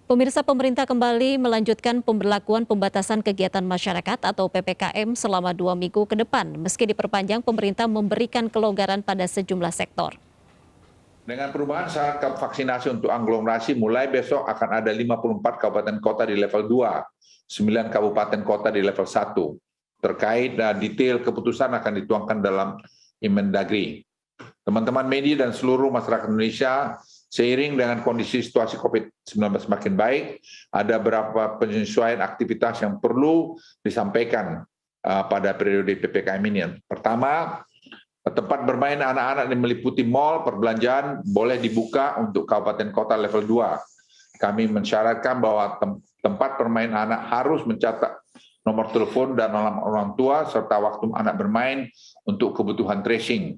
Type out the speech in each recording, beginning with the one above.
Pemirsa, pemerintah kembali melanjutkan pemberlakuan pembatasan kegiatan masyarakat atau PPKM selama 2 minggu ke depan. Meski diperpanjang, pemerintah memberikan kelonggaran pada sejumlah sektor. Dengan perubahan syarat vaksinasi untuk aglomerasi, mulai besok akan ada 54 kabupaten kota di level 2, 9 kabupaten kota di level 1. Terkait detail keputusan akan dituangkan dalam Inmendagri. Teman-teman media dan seluruh masyarakat Indonesia, seiring dengan kondisi situasi COVID-19 semakin baik, ada beberapa penyesuaian aktivitas yang perlu disampaikan pada periode PPKM ini. Pertama, tempat bermain anak-anak yang meliputi mal, perbelanjaan boleh dibuka untuk kabupaten kota level 2. Kami mensyaratkan bahwa tempat bermain anak harus mencatat nomor telepon dan nama orang tua serta waktu anak bermain untuk kebutuhan tracing.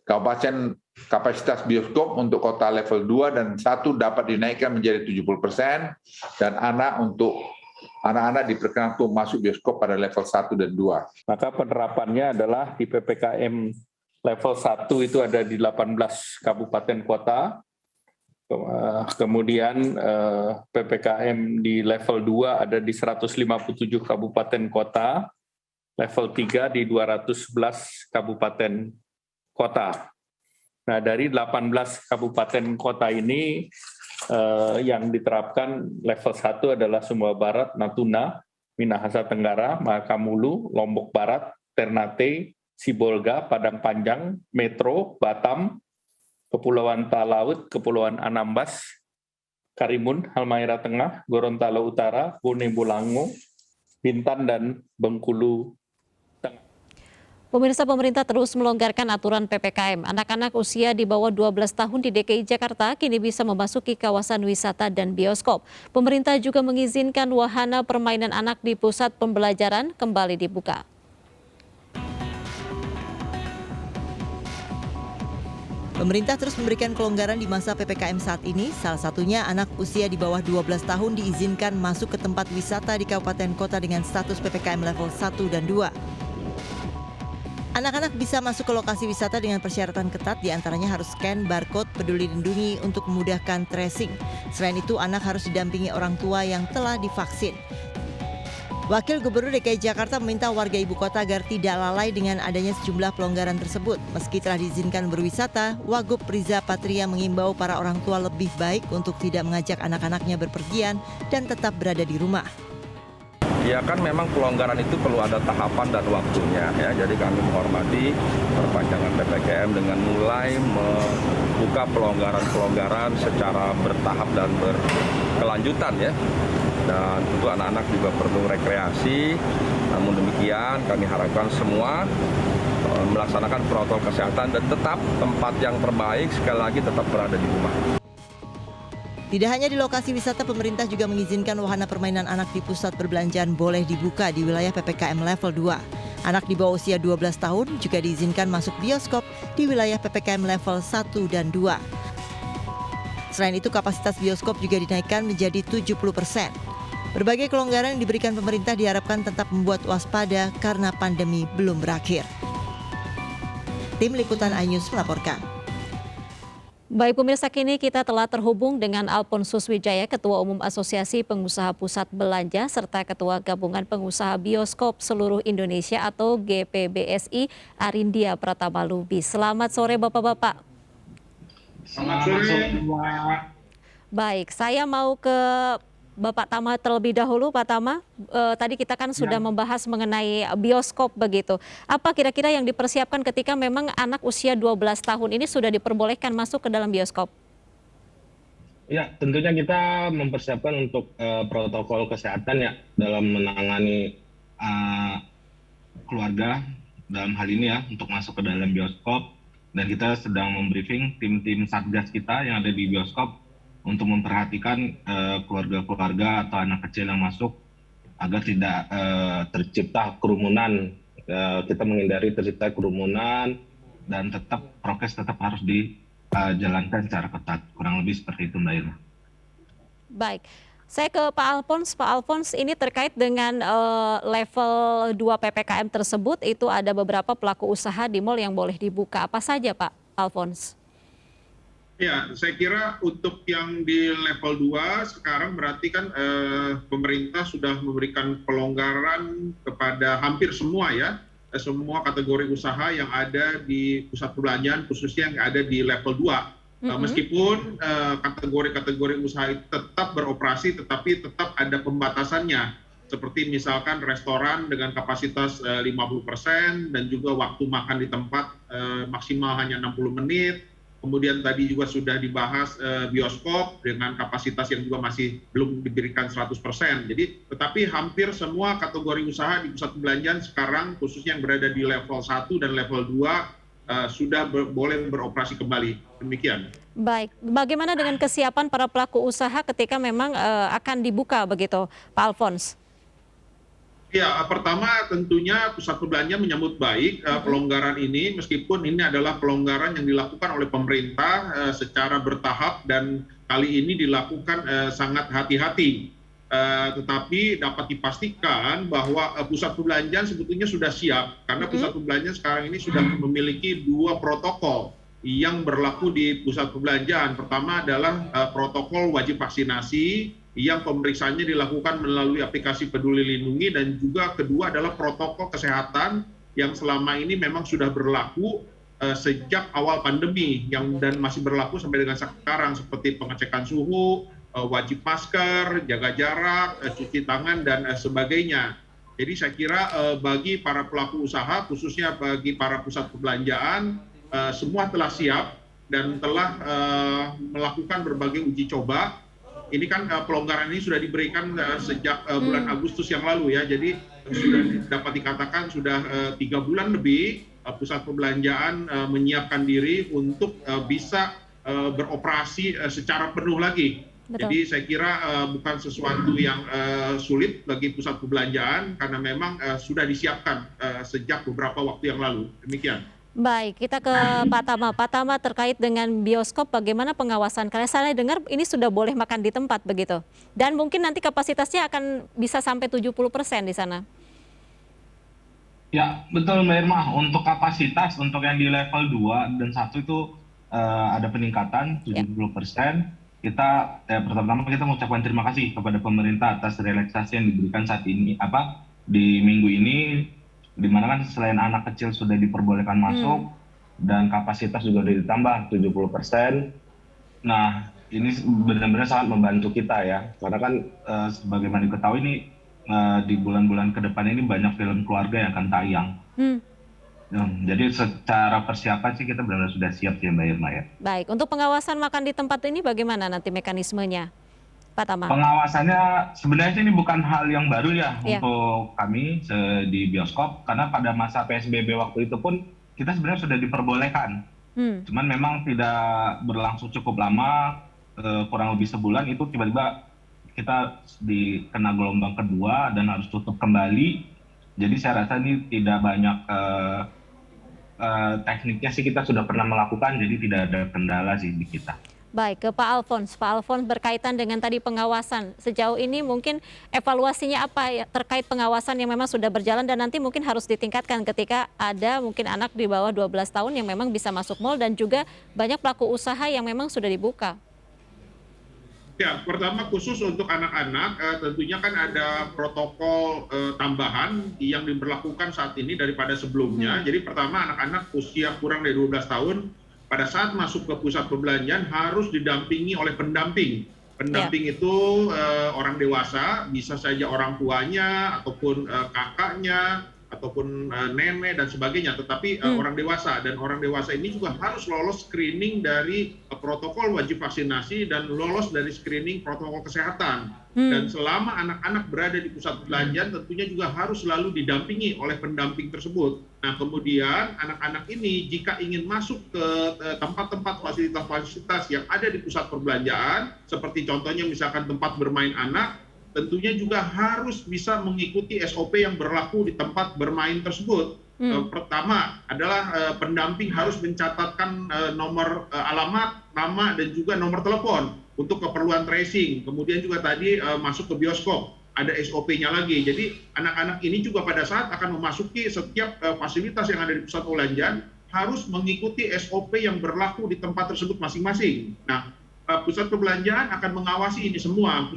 Kabupaten kapasitas bioskop untuk kota level 2 dan 1 dapat dinaikkan menjadi 70% dan anak-anak diperkenankan untuk masuk bioskop pada level 1 dan 2. Maka penerapannya adalah di PPKM level 1 itu ada di 18 kabupaten kota, kemudian PPKM di level 2 ada di 157 kabupaten kota, level 3 di 211 kabupaten kota. Nah, dari 18 kabupaten kota ini yang diterapkan level 1 adalah Sumbawa Barat, Natuna, Minahasa Tenggara, Makamulu, Lombok Barat, Ternate, Sibolga, Padang Panjang, Metro, Batam, Kepulauan Talaut, Kepulauan Anambas, Karimun, Halmahera Tengah, Gorontalo Utara, Bone Bolango, Bintan, dan Bengkulu. Pemirsa, pemerintah terus melonggarkan aturan PPKM. Anak-anak usia di bawah 12 tahun di DKI Jakarta kini bisa memasuki kawasan wisata dan bioskop. Pemerintah juga mengizinkan wahana permainan anak di pusat pembelajaran kembali dibuka. Pemerintah terus memberikan kelonggaran di masa PPKM saat ini, salah satunya anak usia di bawah 12 tahun diizinkan masuk ke tempat wisata di kabupaten kota dengan status PPKM level 1 dan 2. Anak-anak bisa masuk ke lokasi wisata dengan persyaratan ketat, diantaranya harus scan barcode Peduli Lindungi untuk memudahkan tracing. Selain itu, anak harus didampingi orang tua yang telah divaksin. Wakil Gubernur DKI Jakarta meminta warga ibu kota agar tidak lalai dengan adanya sejumlah pelonggaran tersebut. Meski telah diizinkan berwisata, Wagub Riza Patria mengimbau para orang tua lebih baik untuk tidak mengajak anak-anaknya berpergian dan tetap berada di rumah. Ya kan memang pelonggaran itu perlu ada tahapan dan waktunya ya. Jadi kami menghormati perpanjangan PPKM dengan mulai membuka pelonggaran-pelonggaran secara bertahap dan berkelanjutan ya. Dan tentu anak-anak juga perlu rekreasi. Namun demikian kami harapkan semua melaksanakan protokol kesehatan dan tetap tempat yang terbaik sekali lagi tetap berada di rumah. Tidak hanya di lokasi wisata, pemerintah juga mengizinkan wahana permainan anak di pusat perbelanjaan boleh dibuka di wilayah PPKM level 2. Anak di bawah usia 12 tahun juga diizinkan masuk bioskop di wilayah PPKM level 1 dan 2. Selain itu, kapasitas bioskop juga dinaikkan menjadi 70%. Berbagai kelonggaran yang diberikan pemerintah diharapkan tetap membuat waspada karena pandemi belum berakhir. Tim Liputan iNews melaporkan. Baik pemirsa, kini kita telah terhubung dengan Alfonsus Wijaya, Ketua Umum Asosiasi Pengusaha Pusat Belanja serta Ketua Gabungan Pengusaha Bioskop Seluruh Indonesia atau GPBSI, Arindia Pratama Lubis. Selamat sore Bapak-Bapak. Selamat sore. Baik, saya mau ke Bapak Tama terlebih dahulu. Pak Tama, tadi kita kan sudah membahas mengenai bioskop begitu. Apa kira-kira yang dipersiapkan ketika memang anak usia 12 tahun ini sudah diperbolehkan masuk ke dalam bioskop? Ya, tentunya kita mempersiapkan untuk protokol kesehatan ya dalam menangani keluarga dalam hal ini ya untuk masuk ke dalam bioskop. Dan kita sedang membriefing tim-tim satgas kita yang ada di bioskop untuk memperhatikan keluarga-keluarga atau anak kecil yang masuk agar tidak tercipta kerumunan. Kita menghindari tercipta kerumunan dan tetap prokes tetap harus dijalankan secara ketat. Kurang lebih seperti itu, Mbak Irma. Baik, saya ke Pak Alphonse. Pak Alphonse, ini terkait dengan level 2 PPKM tersebut, itu ada beberapa pelaku usaha di mal yang boleh dibuka. Apa saja Pak Alphonse? Ya, saya kira untuk yang di level 2 sekarang berarti kan pemerintah sudah memberikan pelonggaran kepada hampir semua ya, semua kategori usaha yang ada di pusat perbelanjaan khususnya yang ada di level 2. Meskipun kategori-kategori usaha itu tetap beroperasi tetapi tetap ada pembatasannya. Seperti misalkan restoran dengan kapasitas 50% dan juga waktu makan di tempat maksimal hanya 60 menit. Kemudian tadi juga sudah dibahas bioskop dengan kapasitas yang juga masih belum diberikan 100%. Jadi tetapi hampir semua kategori usaha di pusat perbelanjaan sekarang khususnya yang berada di level 1 dan level 2 sudah boleh beroperasi kembali. Demikian. Baik, bagaimana dengan kesiapan para pelaku usaha ketika memang akan dibuka begitu, Pak Alphonse? Ya, pertama tentunya pusat perbelanjaan menyambut baik pelonggaran ini, meskipun ini adalah pelonggaran yang dilakukan oleh pemerintah secara bertahap dan kali ini dilakukan sangat hati-hati. Tetapi dapat dipastikan bahwa pusat perbelanjaan sebetulnya sudah siap, karena pusat perbelanjaan sekarang ini sudah memiliki 2 protokol yang berlaku di pusat perbelanjaan. Pertama adalah protokol wajib vaksinasi yang pemeriksaannya dilakukan melalui aplikasi Peduli Lindungi, dan juga kedua adalah protokol kesehatan yang selama ini memang sudah berlaku sejak awal pandemi dan masih berlaku sampai dengan sekarang, seperti pengecekan suhu, wajib masker, jaga jarak, cuci tangan dan sebagainya. Jadi saya kira bagi para pelaku usaha khususnya bagi para pusat perbelanjaan semua telah siap dan telah melakukan berbagai uji coba. Ini kan pelonggaran ini sudah diberikan sejak bulan Agustus yang lalu ya, jadi sudah dapat dikatakan sudah 3 bulan lebih pusat perbelanjaan menyiapkan diri untuk bisa beroperasi secara penuh lagi. Betul. Jadi saya kira bukan sesuatu yang sulit bagi pusat perbelanjaan karena memang sudah disiapkan sejak beberapa waktu yang lalu. Demikian. Baik, kita ke Pak Tama. Pak Tama, terkait dengan bioskop, bagaimana pengawasan? Karena saya dengar ini sudah boleh makan di tempat begitu. Dan mungkin nanti kapasitasnya akan bisa sampai 70% di sana. Ya, betul Mbak Irma. Untuk kapasitas, untuk yang di level 2 dan 1 itu ada peningkatan 70%. Kita pertama-tama kita mengucapkan terima kasih kepada pemerintah atas relaksasi yang diberikan saat ini, di minggu ini, di mana kan selain anak kecil sudah diperbolehkan masuk dan kapasitas juga sudah ditambah 70%. Nah, ini benar-benar sangat membantu kita ya, karena kan sebagaimana diketahui ini di bulan-bulan ke depan ini banyak film keluarga yang akan tayang. Jadi secara persiapan sih kita benar-benar sudah siap ya Mbak Irma ya. Baik, untuk pengawasan makan di tempat ini bagaimana nanti mekanismenya, Pak Tama? Pengawasannya sebenarnya ini bukan hal yang baru ya untuk kami di bioskop, karena pada masa PSBB waktu itu pun kita sebenarnya sudah diperbolehkan. Cuman memang tidak berlangsung cukup lama, kurang lebih sebulan itu tiba-tiba kita kena gelombang kedua dan harus tutup kembali. Jadi saya rasa ini tidak banyak tekniknya sih kita sudah pernah melakukan, jadi tidak ada kendala sih di kita. Baik, ke Pak Alphonse. Pak Alphonse, berkaitan dengan tadi pengawasan, sejauh ini mungkin evaluasinya apa ya terkait pengawasan yang memang sudah berjalan dan nanti mungkin harus ditingkatkan ketika ada mungkin anak di bawah 12 tahun yang memang bisa masuk mal dan juga banyak pelaku usaha yang memang sudah dibuka. Ya, pertama khusus untuk anak-anak tentunya kan ada protokol tambahan yang diberlakukan saat ini daripada sebelumnya. Jadi pertama anak-anak usia kurang dari 12 tahun pada saat masuk ke pusat perbelanjaan harus didampingi oleh pendamping. Pendamping itu orang dewasa, bisa saja orang tuanya ataupun kakaknya ataupun nenek dan sebagainya, tetapi orang dewasa, dan orang dewasa ini juga harus lolos screening dari protokol wajib vaksinasi dan lolos dari screening protokol kesehatan. Dan selama anak-anak berada di pusat perbelanjaan tentunya juga harus selalu didampingi oleh pendamping tersebut. Nah, kemudian anak-anak ini jika ingin masuk ke tempat-tempat fasilitas-fasilitas yang ada di pusat perbelanjaan, seperti contohnya misalkan tempat bermain anak, tentunya juga harus bisa mengikuti SOP yang berlaku di tempat bermain tersebut. Pertama adalah pendamping harus mencatatkan nomor alamat, nama, dan juga nomor telepon untuk keperluan tracing. Kemudian juga tadi masuk ke bioskop, ada SOP-nya lagi. Jadi anak-anak ini juga pada saat akan memasuki setiap fasilitas yang ada di pusat perbelanjaan harus mengikuti SOP yang berlaku di tempat tersebut masing-masing. Nah, pusat perbelanjaan akan mengawasi ini semua.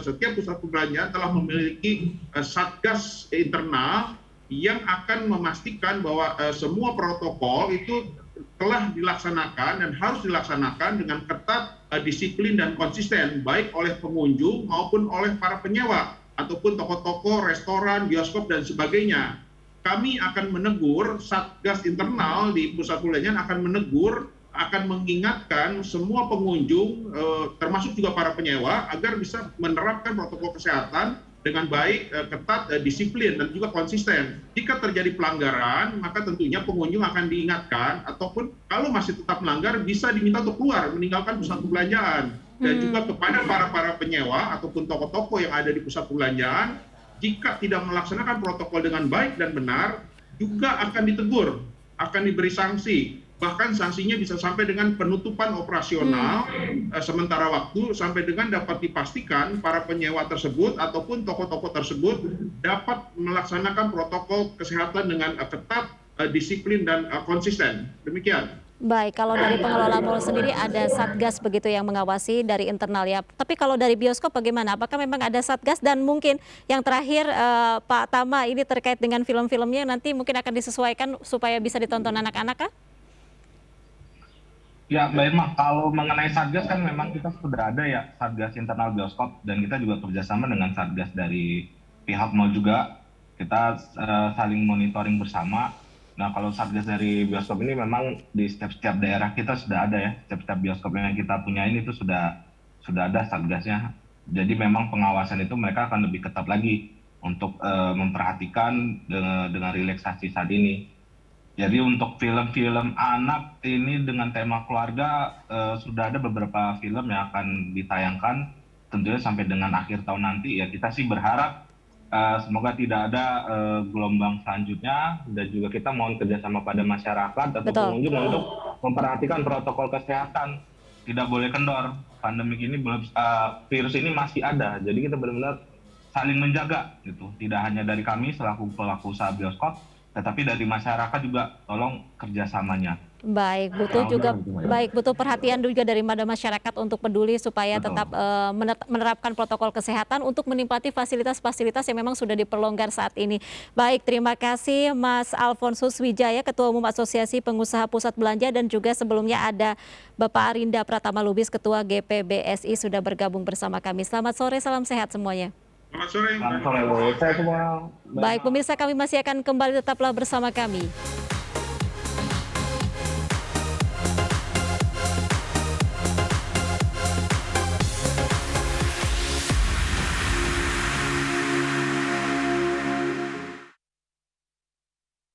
Setiap pusat perbelanjaan telah memiliki satgas internal yang akan memastikan bahwa semua protokol itu telah dilaksanakan dan harus dilaksanakan dengan ketat, disiplin dan konsisten, baik oleh pengunjung maupun oleh para penyewa ataupun toko-toko, restoran, bioskop dan sebagainya. Kami akan menegur, satgas internal di pusat perbelanjaan akan menegur, akan mengingatkan semua pengunjung, termasuk juga para penyewa, agar bisa menerapkan protokol kesehatan dengan baik, ketat, disiplin, dan juga konsisten. Jika terjadi pelanggaran, maka tentunya pengunjung akan diingatkan, ataupun kalau masih tetap melanggar, bisa diminta untuk keluar, meninggalkan pusat perbelanjaan. Dan juga kepada para penyewa, ataupun toko-toko yang ada di pusat perbelanjaan, jika tidak melaksanakan protokol dengan baik dan benar, juga akan ditegur, akan diberi sanksi. Bahkan sanksinya bisa sampai dengan penutupan operasional sementara waktu, sampai dengan dapat dipastikan para penyewa tersebut ataupun toko-toko tersebut dapat melaksanakan protokol kesehatan dengan ketat, disiplin dan konsisten. Demikian. Baik, kalau dari pengelola mal sendiri ada satgas begitu yang mengawasi dari internal ya. Tapi kalau dari bioskop bagaimana? Apakah memang ada satgas? Dan mungkin yang terakhir Pak Tama, ini terkait dengan film-filmnya nanti mungkin akan disesuaikan supaya bisa ditonton anak-anak kah? Ya, Mbak Irma, kalau mengenai Satgas kan memang kita sudah ada ya Satgas internal bioskop, dan kita juga kerjasama dengan Satgas dari pihak mal juga. Kita saling monitoring bersama. Nah, kalau Satgas dari bioskop ini memang di setiap daerah kita sudah ada ya. Setiap bioskop yang kita punya ini itu sudah ada Satgasnya. Jadi memang pengawasan itu mereka akan lebih ketat lagi untuk memperhatikan dengan relaksasi saat ini. Jadi untuk film-film anak ini dengan tema keluarga sudah ada beberapa film yang akan ditayangkan tentunya sampai dengan akhir tahun nanti ya. Kita sih berharap semoga tidak ada gelombang selanjutnya, dan juga kita mohon kerjasama pada masyarakat atau pengunjung untuk memperhatikan protokol kesehatan. Tidak boleh kendor, pandemi ini virus ini masih ada, jadi kita benar-benar saling menjaga gitu. Tidak hanya dari kami selaku pelaku usaha bioskop, tetapi dari masyarakat juga tolong kerjasamanya. Baik, butuh perhatian juga dari masyarakat untuk peduli supaya tetap menerapkan protokol kesehatan untuk menikmati fasilitas-fasilitas yang memang sudah diperlonggar saat ini. Baik, terima kasih Mas Alfonsus Wijaya, Ketua Umum Asosiasi Pengusaha Pusat Belanja, dan juga sebelumnya ada Bapak Arinda Pratama Lubis, Ketua GPBSI sudah bergabung bersama kami. Selamat sore, salam sehat semuanya. Selamat sore. Selamat sore, saya semua. Baik, pemirsa, kami masih akan kembali, tetaplah bersama kami.